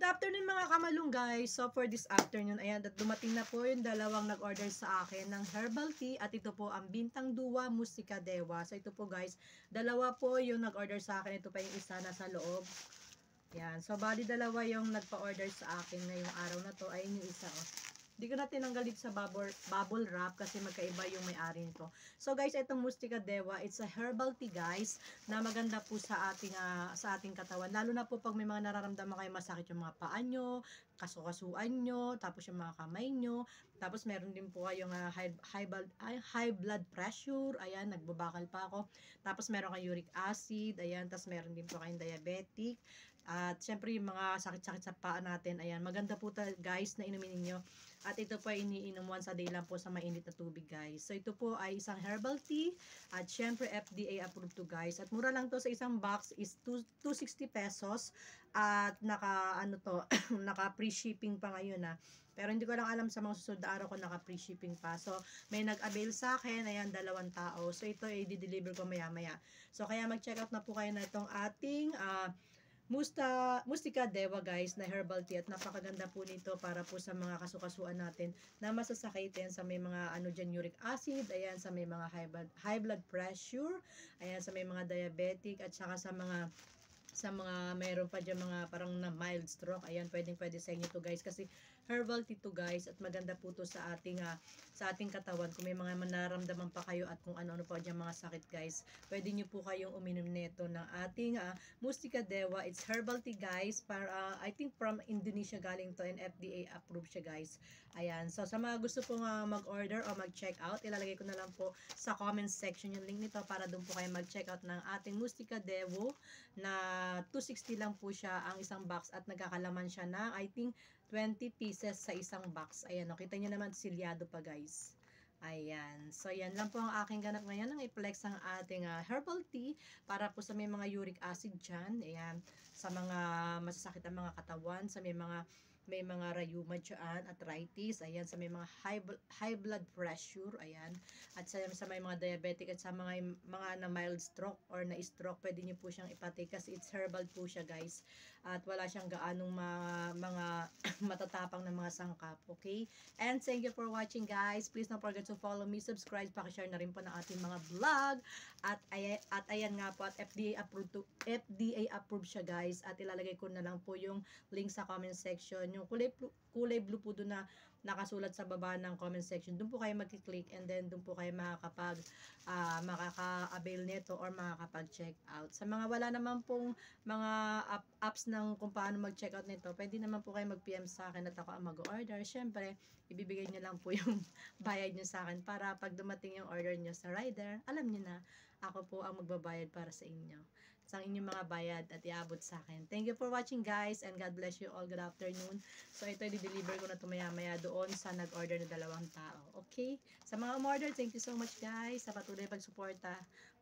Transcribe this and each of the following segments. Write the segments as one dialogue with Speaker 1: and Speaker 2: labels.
Speaker 1: Good afternoon mga kamalung guys. So for this afternoon, ayan, dumating na po yung dalawang nag-order sa akin ng herbal tea at ito po ang Bintang Duwa Mustika Dewa. So ito po guys, dalawa po yung nag-order sa akin. Ito pa yung isa nasa loob. Yan. So bali dalawa yung nagpa-order sa akin ngayong araw na to. Ayun yung isa oh. Hindi ko na tinanggal dito sa bubble wrap kasi magkaiba yung may-ari nito. So guys, itong Mustika Dewa, it's a herbal tea guys na maganda po sa ating katawan. Lalo na po pag may mga nararamdaman kayo masakit yung mga paa nyo, kasukasuan nyo, tapos yung mga kamay nyo. Tapos meron din po kayong high blood pressure. Ayan, nagbabakal pa ako. Tapos meron kayong uric acid. Ayan, tapos meron din po kayong diabetic. At syempre yung mga sakit-sakit sa paa natin, ayan, maganda po guys na inumin niyo. At ito po ay iniinom once a day lang po sa mainit na tubig guys. So ito po ay isang herbal tea at syempre FDA approved to guys. At mura lang to, sa isang box is 260 pesos at naka naka free shipping pa ngayon na. Pero hindi ko lang alam sa mga susunod na araw ko naka free shipping pa. So may nag-avail sa akin, ayan, 2 tao. So ito ay di-deliver ko maya-maya. So kaya mag-check out na po kayo na itong ating Mustika Dewa guys na herbal tea at napakaganda po nito para po sa mga kasukasuan natin na masasakit yan sa may mga dyan, uric acid, ayan, sa may mga high blood pressure, ayan, sa may mga diabetic at saka sa mga mayroon pa dyan mga parang na mild stroke. Ayan, pwede sa inyo to guys kasi herbal tea to guys at maganda po to sa ating katawan. Kung may mga manaramdaman pa kayo at kung ano-ano pa dyan mga sakit guys, pwede nyo po kayong uminom nito ng ating Mustika Dewa. It's herbal tea guys, para I think from Indonesia galing to and FDA approved siya guys. Ayan, so sa mga gusto pong mag-order o mag-check out, ilalagay ko na lang po sa comment section yung link nito para doon po kayo mag-check out ng ating Mustika Dewa na 260 lang po siya ang isang box at nagkakalaman siya na I think 20 pieces sa isang box. Ayan, nakita niyo naman silyado pa guys. Ayan. So, yan lang po ang aking ganap ngayon ng i-flex ang ating herbal tea para po sa may mga uric acid dyan. Ayan. Sa mga masasakit ang mga katawan, sa may mga rayuma dyan, arthritis, ayan, sa may mga high blood pressure, ayan, at sa may mga diabetic at sa mga na mild stroke or na stroke, pwede nyo po siyang ipatake kasi it's herbal po siya guys at wala siyang gaanong mga matatapang na mga sangkap, okay? And thank you for watching guys. Please don't forget to follow me, subscribe, pakishare na rin po ng ating mga vlog at ayan nga po at FDA approved siya guys at ilalagay ko na lang po yung link sa comment section. Yung kulay blue po doon na nakasulat sa baba ng comment section. Doon po kayo magki-click and then doon po kayo makaka-avail nito or makakapag-check out. Sa mga wala naman pong mga apps ng kung paano mag-check out nito, pwede naman po kayo mag-PM sa akin at ako ang mag-order. Syempre, ibibigay nyo lang po yung bayad nyo sa akin para pag dumating yung order nyo sa rider, alam nyo na, ako po ang magbabayad para sa inyo. Sa inyong mga bayad at iabot sa akin. Thank you for watching guys and God bless you all. Good afternoon. So ito i-deliver ko na ito maya-maya doon sa nag-order na 2 tao. Okay? Sa mga umorder, thank you so much guys sa patuloy pagsuporta.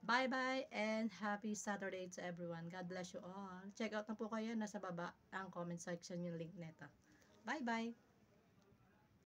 Speaker 1: Bye-bye and happy Saturday to everyone. God bless you all. Check out na po kayo. Nasa baba ang comment section yung link nito. Bye-bye!